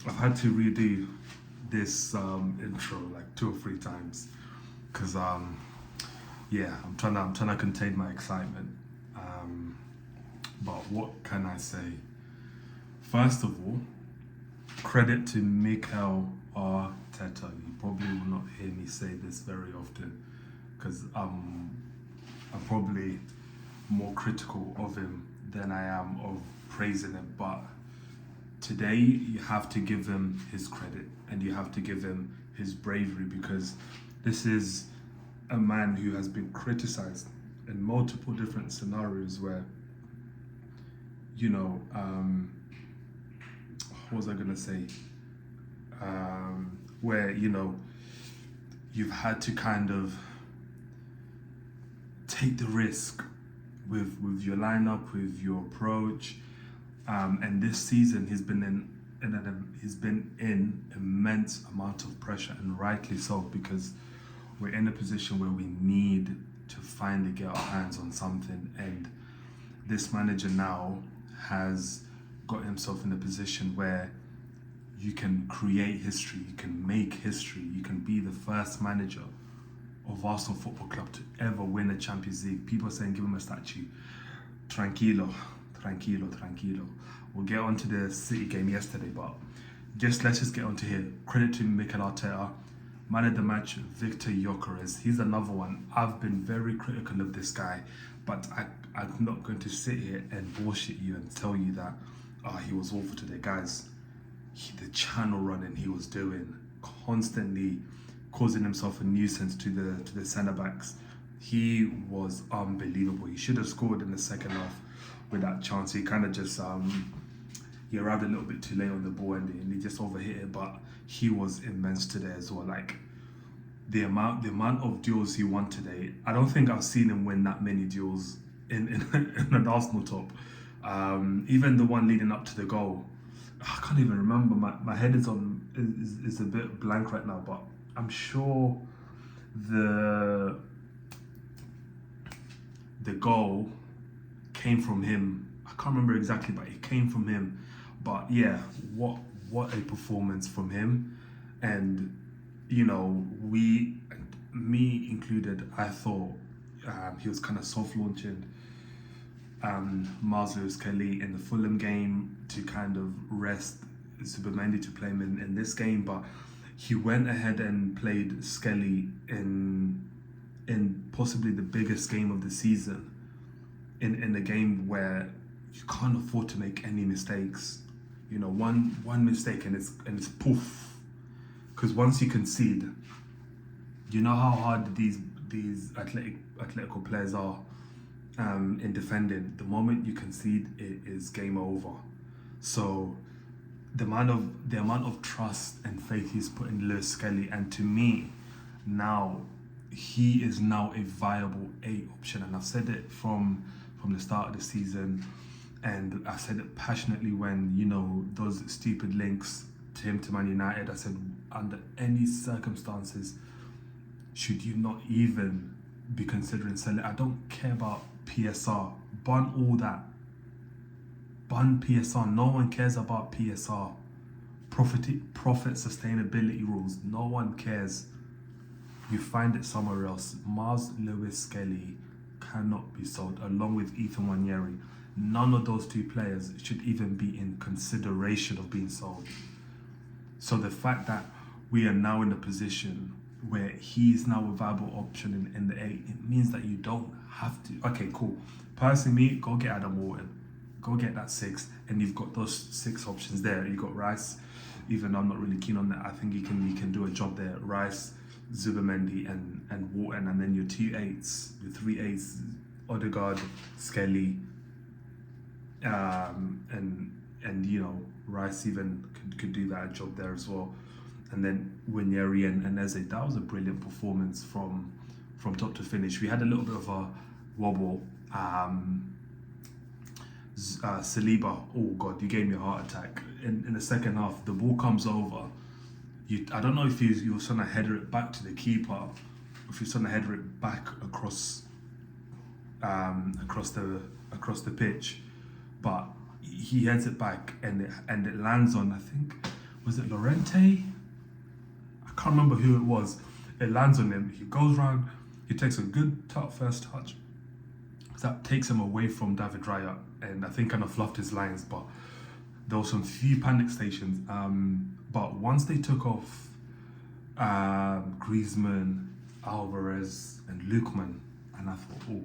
I've had to redo this intro like 2 or 3 times because yeah, I'm trying to contain my excitement. Um, but what can I say? First of all, credit to Mikel Arteta. You probably will not hear me say this very often because I'm probably more critical of him than I am of praising him. But today you have to give him his credit and you have to give him his bravery because this is a man who has been criticized in multiple different scenarios where, you know, what was I gonna say? Where, you know, you've had to kind of take the risk with your lineup, with your approach. And this season he's been in immense amount of pressure, and rightly so, because we're in a position where we need to finally get our hands on something. And this manager now has got himself in a position where you can create history, you can make history, you can be the first manager of Arsenal Football Club to ever win a Champions League. People are saying give him a statue. Tranquilo, tranquilo, tranquilo. We'll get on to the City game yesterday, but let's just get on to here. Credit to Mikel Arteta. Man of the match, Victor Gyokores. He's another one. I've been very critical of this guy, but I'm not going to sit here and bullshit you and tell you that he was awful today. Guys, the channel running he was doing, constantly causing himself a nuisance to the centre backs. He was unbelievable. He should have scored in the second half with that chance. He kind of just he arrived a little bit too late on the ball and he just overhit it. But he was immense today as well. Like the amount of duels he won today, I don't think I've seen him win that many duels in an Arsenal top. Even the one leading up to the goal, I can't even remember. My head is a bit blank right now, but I'm sure the goal came from him. I can't remember exactly, but it came from him. But yeah, what a performance from him. And you know, me included, I thought he was kind of soft launching Miles Lewis Kelly in the Fulham game to kind of rest Supermendi to play him in this game, but he went ahead and played Skelly in possibly the biggest game of the season, in a game where you can't afford to make any mistakes. You know, one mistake and it's poof. Because once you concede, you know how hard these Atletico players are in defending. The moment you concede, it is game over. So the amount of trust and faith he's put in Lewis Skelly, and to me, now he is now a viable option. And I've said it from the start of the season, and I said it passionately when, you know, those stupid links to him to Man United. I said under any circumstances should you not even be considering selling. I don't care about PSR. Bun all that. Bun PSR. No one cares about PSR. Profit sustainability rules. No one cares. You find it somewhere else. Miles Lewis Skelly cannot be sold, along with Ethan Nwaneri. None of those two players should even be in consideration of being sold. So the fact that we are now in a position where he's now a viable option in the 8, it means that you don't have to. Okay, cool. Personally, go get Adam Wharton. Go get that 6, and you've got those 6 options there. You've got Rice, even though I'm not really keen on that. I think he can do a job there. Rice, Zubimendi and Wharton, and then your 2 8s, your 3 8s, Odegaard, Skelly, and you know, Rice even could do that job there as well. And then Nwaneri and Eze. That was a brilliant performance from top to finish. We had a little bit of a wobble. Saliba, oh god, you gave me a heart attack. In the second half, the ball comes over. I don't know if you were trying to header it back to the keeper, or if you're trying to header it back across the pitch, but he heads it back and it lands on, I think, was it Lorente? I can't remember who it was. It lands on him. He goes round. He takes a good first touch. That takes him away from David Raya, and I think kind of fluffed his lines. But there were some few panic stations. But once they took off Griezmann, Alvarez, and Lookman, and I thought, oh,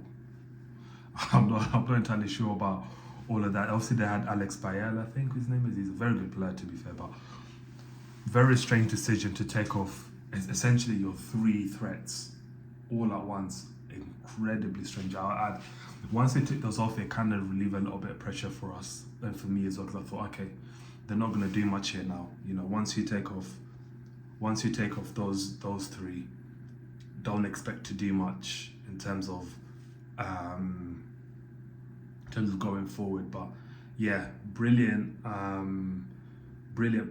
I'm not entirely sure about all of that. Obviously, they had Alex Bayel, I think his name is. He's a very good player, to be fair, but very strange decision to take off essentially your three threats all at once. Incredibly strange. Once they took those off, it kind of relieved a little bit of pressure for us and for me as well, because I thought, okay, they're not going to do much here now. You know, once you take off those three, don't expect to do much in terms of going forward. But yeah, brilliant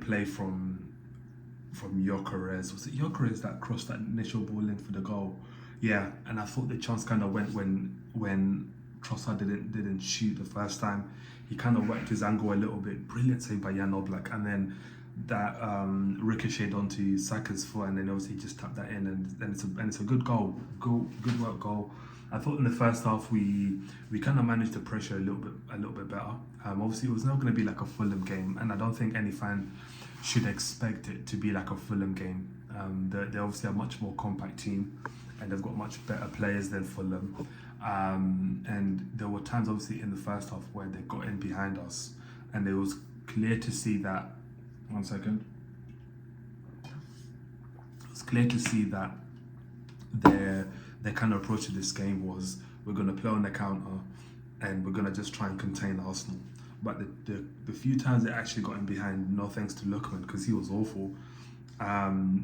play from Gyokores. Was it Gyokores that crossed that initial ball in for the goal? Yeah, and I thought the chance kind of went when Trossard didn't shoot the first time. He kind of worked his angle a little bit. Brilliant save by Jan Oblak, and then that ricocheted onto Saka's foot, and then obviously just tapped that in, and it's a good goal. Good work goal. I thought in the first half we kind of managed the pressure a little bit better. Obviously it was not going to be like a Fulham game, and I don't think any fan should expect it to be like a Fulham game. They're obviously a much more compact team, and they've got much better players than Fulham. And there were times obviously in the first half where they got in behind us, and it was clear to see that. 1 second. It was clear to see that their kind of approach to this game was, we're going to play on the counter and we're going to just try and contain Arsenal. But the few times they actually got in behind, no thanks to Lookman because he was awful,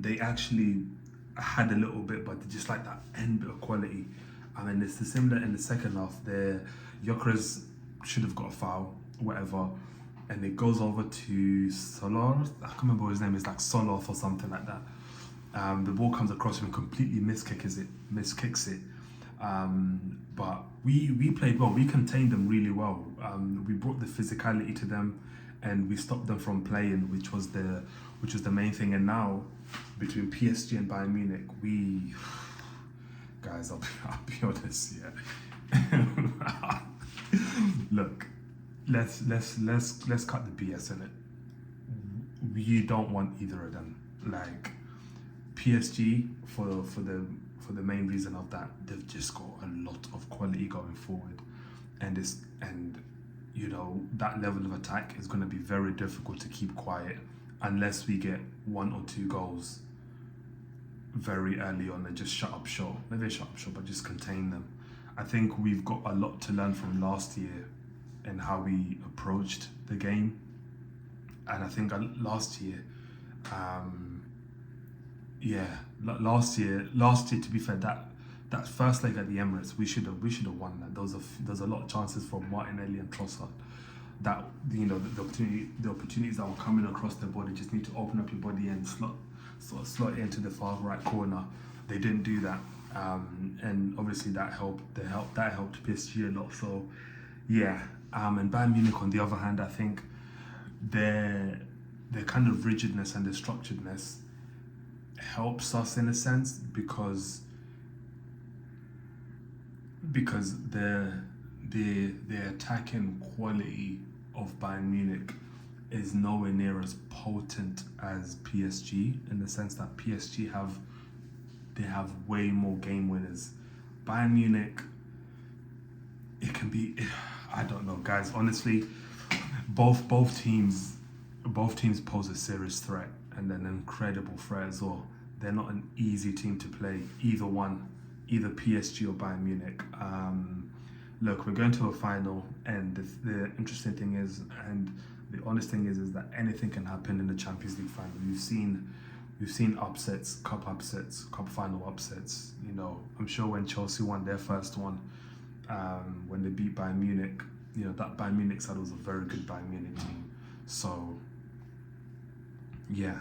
they actually had a little bit, but they just like that end bit of quality. I mean, it's similar in the second half. Gyokores should have got a foul, whatever, and it goes over to Solar. I can't remember what his name is, like Soloth or something like that. The ball comes across him and completely miskicks it. But we played well. We contained them really well. We brought the physicality to them, and we stopped them from playing, which was the main thing. And now, between PSG and Bayern Munich, guys, I'll be honest, yeah. Look, let's cut the BS in it. We don't want either of them. Like PSG, for the main reason of that, they've just got a lot of quality going forward, and you know, that level of attack is going to be very difficult to keep quiet unless we get 1 or 2 goals very early on and just shut up shop. Maybe shut up shop, but just contain them. I think we've got a lot to learn from last year and how we approached the game. And I think last year, to be fair, that first leg at the Emirates, we should have won that. There was a lot of chances from Martinelli and Trossard. That, you know, the opportunities that were coming across their body, just need to open up your body and slot it into the far right corner. They didn't do that, and obviously that helped PSG a lot. So yeah, and Bayern Munich on the other hand, I think their kind of rigidness and their structuredness helps us in a sense, because the attacking quality of Bayern Munich is nowhere near as potent as PSG, in the sense that PSG have way more game winners. Bayern Munich, it can be, I don't know, guys. Honestly, both teams pose a serious threat, and an incredible threat as well. They're not an easy team to play, either PSG or Bayern Munich. Look, we're going to a final, and the interesting thing is, and the honest thing is that anything can happen in the Champions League final. We've seen upsets, cup final upsets. You know, I'm sure when Chelsea won their first one, when they beat Bayern Munich, you know, that Bayern Munich side was a very good Bayern Munich team. So yeah,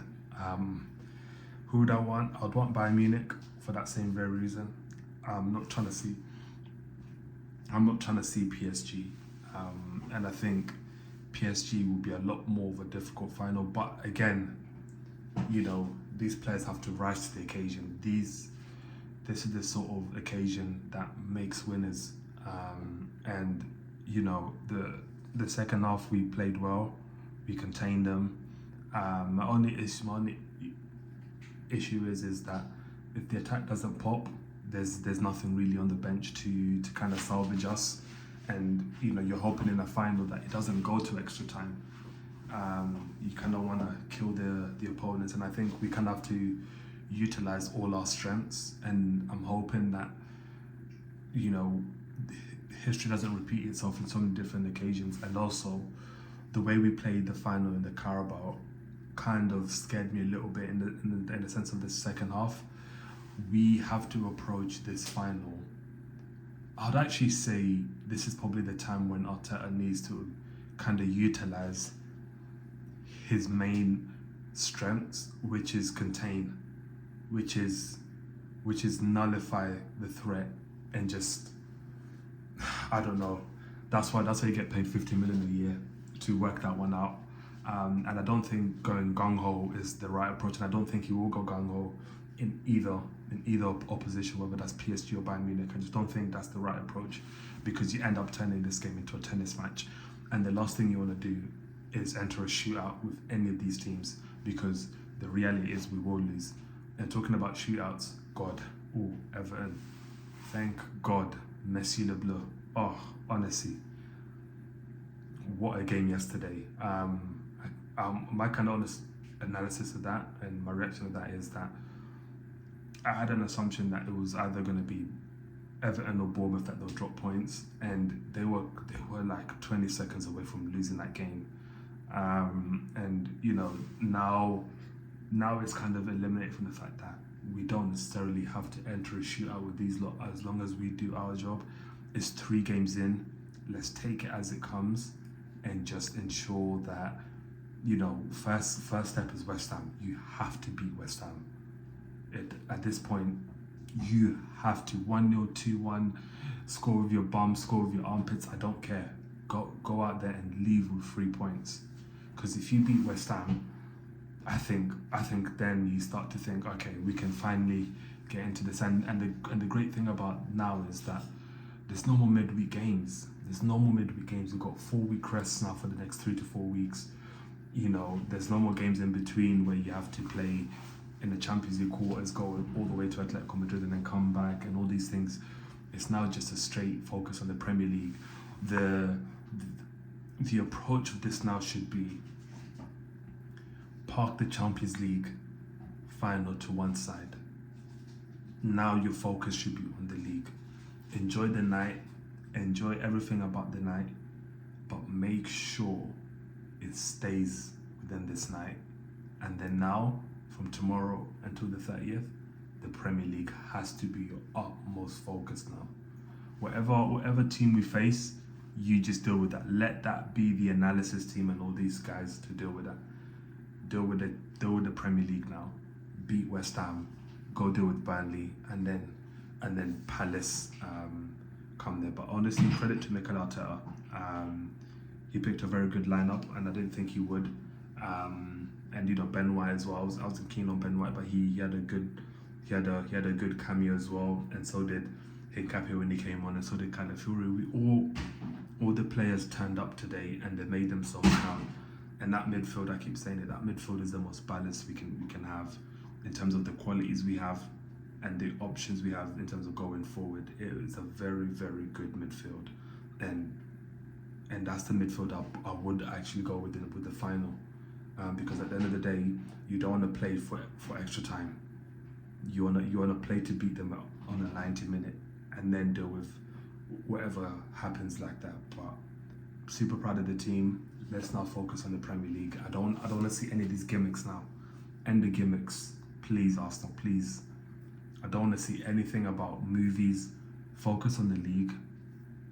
who would I want? I'd want Bayern Munich for that same very reason. I'm not trying to see PSG, and I think PSG will be a lot more of a difficult final. But again, you know, these players have to rise to the occasion. This is the sort of occasion that makes winners. And you know, the second half we played well, we contained them. My only issue is that if the attack doesn't pop, there's nothing really on the bench to kind of salvage us. And you know, you're hoping in a final that it doesn't go to extra time. You kind of want to kill the opponents, and I think we kind of have to utilize all our strengths. And I'm hoping that, you know, history doesn't repeat itself in so many different occasions. And also, the way we played the final in the Carabao kind of scared me a little bit in the sense of the second half. We have to approach this final. I'd actually say this is probably the time when Arteta needs to kind of utilize his main strengths, which is contain, which is nullify the threat, and just, I don't know. That's why you get paid 50 million a year to work that one out. And I don't think going gung ho is the right approach, and I don't think he will go gung ho in either opposition, whether that's PSG or Bayern Munich. I just don't think that's the right approach, because you end up turning this game into a tennis match, and the last thing you want to do is enter a shootout with any of these teams, because the reality is we will lose. And talking about shootouts, God, Everton, thank God, Messi le Bleu. Oh, honestly, what a game yesterday. My kind of honest analysis of that and my reaction to that is that I had an assumption that it was either going to be Everton or Bournemouth that they'll drop points, and they were like 20 seconds away from losing that game. And you know, now it's kind of eliminated from the fact that we don't necessarily have to enter a shootout with these lot as long as we do our job. It's 3 games in. Let's take it as it comes and just ensure that, you know, first step is West Ham. You have to beat West Ham. At this point, you have to 1-0, 2-1, score with your bum, score with your armpits. I don't care. Go out there and leave with 3 points. Because if you beat West Ham, I think then you start to think, okay, we can finally get into this. And the great thing about now is that there's no more midweek games. We've got 4-week rests now for the next 3 to 4 weeks. You know, there's no more games in between where you have to play in the Champions League quarters, go all the way to Atletico Madrid and then come back and all these things. It's now just a straight focus on the Premier League. The approach of this now should be park the Champions League final to one side. Now your focus should be on the league. Enjoy the night, enjoy everything about the night, but make sure it stays within this night. And then now, from tomorrow until the 30th, the Premier League has to be your utmost focus now. Whatever team we face, you just deal with that. Let that be the analysis team and all these guys to deal with that. Deal with the Premier League now. Beat West Ham, go deal with Burnley, and then Palace come there. But honestly, credit to Mikel Arteta. He picked a very good lineup, and I didn't think he would. And you know, Ben White as well. I wasn't keen on Ben White, but he had a good cameo as well, and so did Hincapié when he came on, and so did Calafiori. All the players turned up today, and they made themselves count. And that midfield, I keep saying it, that midfield is the most balanced we can have in terms of the qualities we have and the options we have in terms of going forward. It is a very, very good midfield, and that's the midfield I would actually go with the final, because at the end of the day, you don't want to play for extra time. You want to play to beat them on a 90-minute, and then deal with whatever happens like that. But super proud of the team. Let's now focus on the Premier League. I don't want to see any of these gimmicks now. End the gimmicks, please, Arsenal, please. I don't want to see anything about movies. Focus on the league.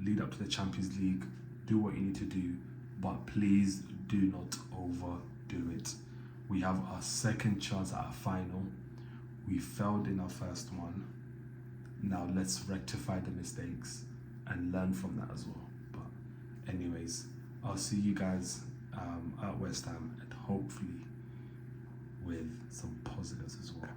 Lead up to the Champions League. Do what you need to do, but please do not overdo it. We have our second chance at a final. We failed in our first one. Now let's rectify the mistakes and learn from that as well. But anyways, I'll see you guys at West Ham, and hopefully with some positives as well.